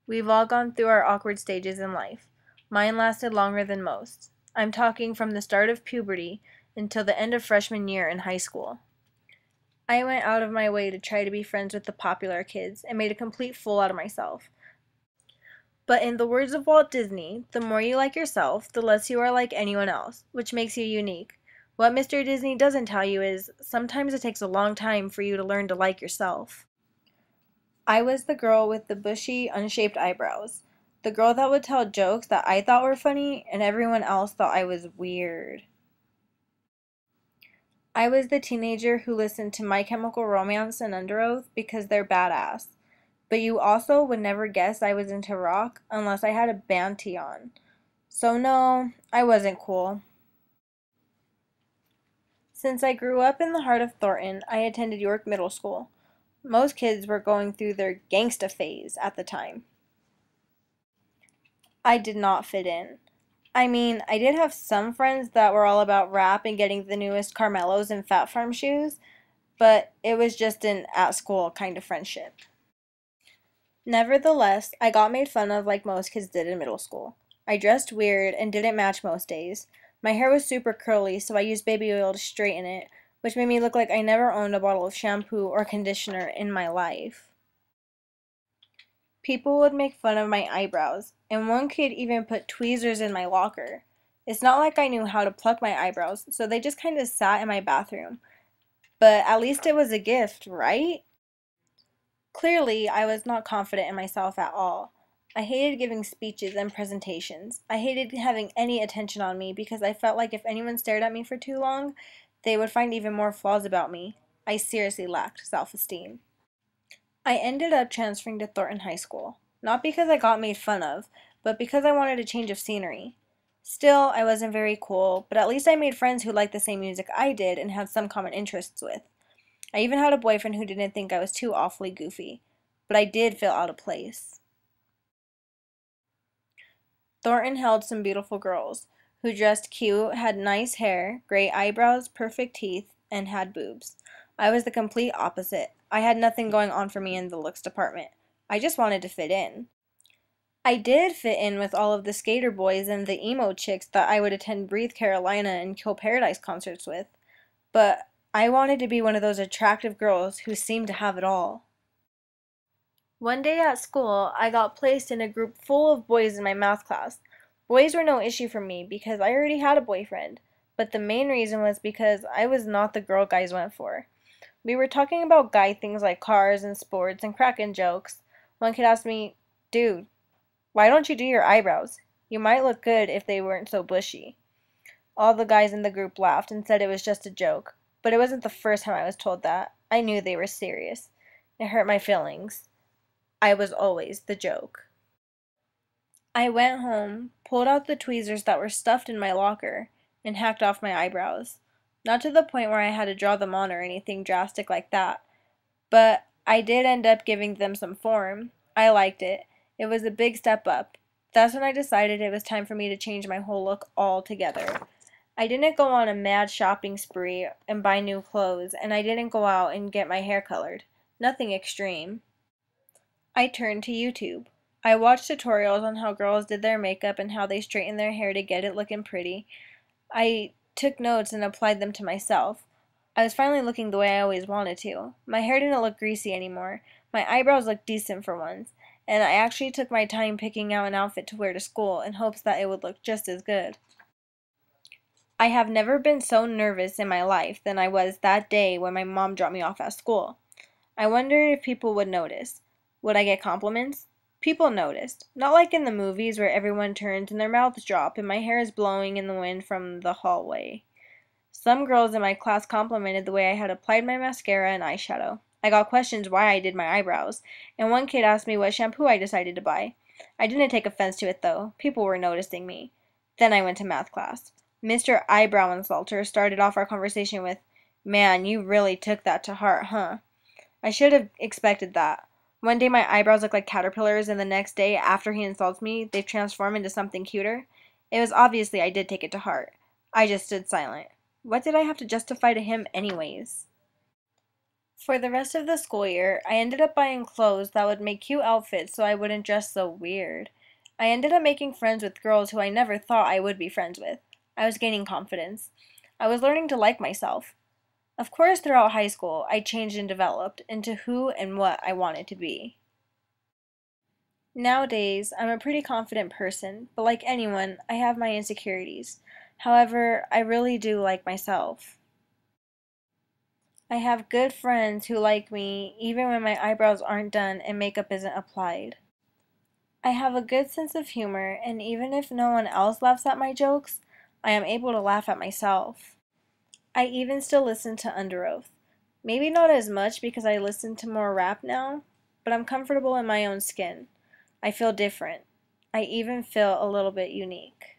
We've all gone through our awkward stages in life. Mine lasted longer than most. I'm talking from the start of puberty until the end of freshman year in high school. I went out of my way to try to be friends with the popular kids and made a complete fool out of myself. But in the words of Walt Disney, the more you like yourself, the less you are like anyone else, which makes you unique. What Mr. Disney doesn't tell you is sometimes it takes a long time for you to learn to like yourself. I was the girl with the bushy, unshaped eyebrows. The girl that would tell jokes that I thought were funny and everyone else thought I was weird. I was the teenager who listened to My Chemical Romance and Under Oath because they're badass. But you also would never guess I was into rock unless I had a band tee on. So no, I wasn't cool. Since I grew up in the heart of Thornton, I attended York Middle School. Most kids were going through their gangsta phase at the time. I did not fit in. I mean, I did have some friends that were all about rap and getting the newest Carmelos and Fat Farm shoes, but it was just an at-school kind of friendship. Nevertheless, I got made fun of like most kids did in middle school. I dressed weird and didn't match most days. My hair was super curly, so I used baby oil to straighten it, which made me look like I never owned a bottle of shampoo or conditioner in my life. People would make fun of my eyebrows, and one kid even put tweezers in my locker. It's not like I knew how to pluck my eyebrows, so they just kind of sat in my bathroom. But at least it was a gift, right? Clearly, I was not confident in myself at all. I hated giving speeches and presentations. I hated having any attention on me because I felt like if anyone stared at me for too long, they would find even more flaws about me. I seriously lacked self-esteem. I ended up transferring to Thornton High School, not because I got made fun of, but because I wanted a change of scenery. Still, I wasn't very cool, but at least I made friends who liked the same music I did and had some common interests with. I even had a boyfriend who didn't think I was too awfully goofy, but I did feel out of place. Thornton held some beautiful girls, who dressed cute, had nice hair, gray eyebrows, perfect teeth, and had boobs. I was the complete opposite. I had nothing going on for me in the looks department. I just wanted to fit in. I did fit in with all of the skater boys and the emo chicks that I would attend Breathe Carolina and Kill Paradise concerts with, but I wanted to be one of those attractive girls who seemed to have it all. One day at school, I got placed in a group full of boys in my math class. Boys were no issue for me because I already had a boyfriend, but the main reason was because I was not the girl guys went for. We were talking about guy things like cars and sports and cracking jokes. One kid asked me, "Dude, why don't you do your eyebrows? You might look good if they weren't so bushy." All the guys in the group laughed and said it was just a joke, but it wasn't the first time I was told that. I knew they were serious. It hurt my feelings. I was always the joke. I went home, pulled out the tweezers that were stuffed in my locker, and hacked off my eyebrows. Not to the point where I had to draw them on or anything drastic like that, but I did end up giving them some form. I liked it. It was a big step up. That's when I decided it was time for me to change my whole look altogether. I didn't go on a mad shopping spree and buy new clothes, and I didn't go out and get my hair colored. Nothing extreme. I turned to YouTube. I watched tutorials on how girls did their makeup and how they straightened their hair to get it looking pretty. I took notes and applied them to myself. I was finally looking the way I always wanted to. My hair didn't look greasy anymore. My eyebrows looked decent for once, and I actually took my time picking out an outfit to wear to school in hopes that it would look just as good. I have never been so nervous in my life than I was that day when my mom dropped me off at school. I wondered if people would notice. Would I get compliments? People noticed. Not like in the movies where everyone turns and their mouths drop and my hair is blowing in the wind from the hallway. Some girls in my class complimented the way I had applied my mascara and eyeshadow. I got questions why I did my eyebrows, and one kid asked me what shampoo I decided to buy. I didn't take offense to it though. People were noticing me. Then I went to math class. Mr. Eyebrow Insulter started off our conversation with, "Man, you really took that to heart, huh?" I should have expected that. One day my eyebrows look like caterpillars, and the next day, after he insults me, they transform into something cuter. It was obviously I did take it to heart. I just stood silent. What did I have to justify to him anyways? For the rest of the school year, I ended up buying clothes that would make cute outfits so I wouldn't dress so weird. I ended up making friends with girls who I never thought I would be friends with. I was gaining confidence. I was learning to like myself. Of course, throughout high school, I changed and developed into who and what I wanted to be. Nowadays, I'm a pretty confident person, but like anyone, I have my insecurities. However, I really do like myself. I have good friends who like me even when my eyebrows aren't done and makeup isn't applied. I have a good sense of humor, and even if no one else laughs at my jokes, I am able to laugh at myself. I even still listen to Under Oath. Maybe not as much because I listen to more rap now, but I'm comfortable in my own skin. I feel different. I even feel a little bit unique.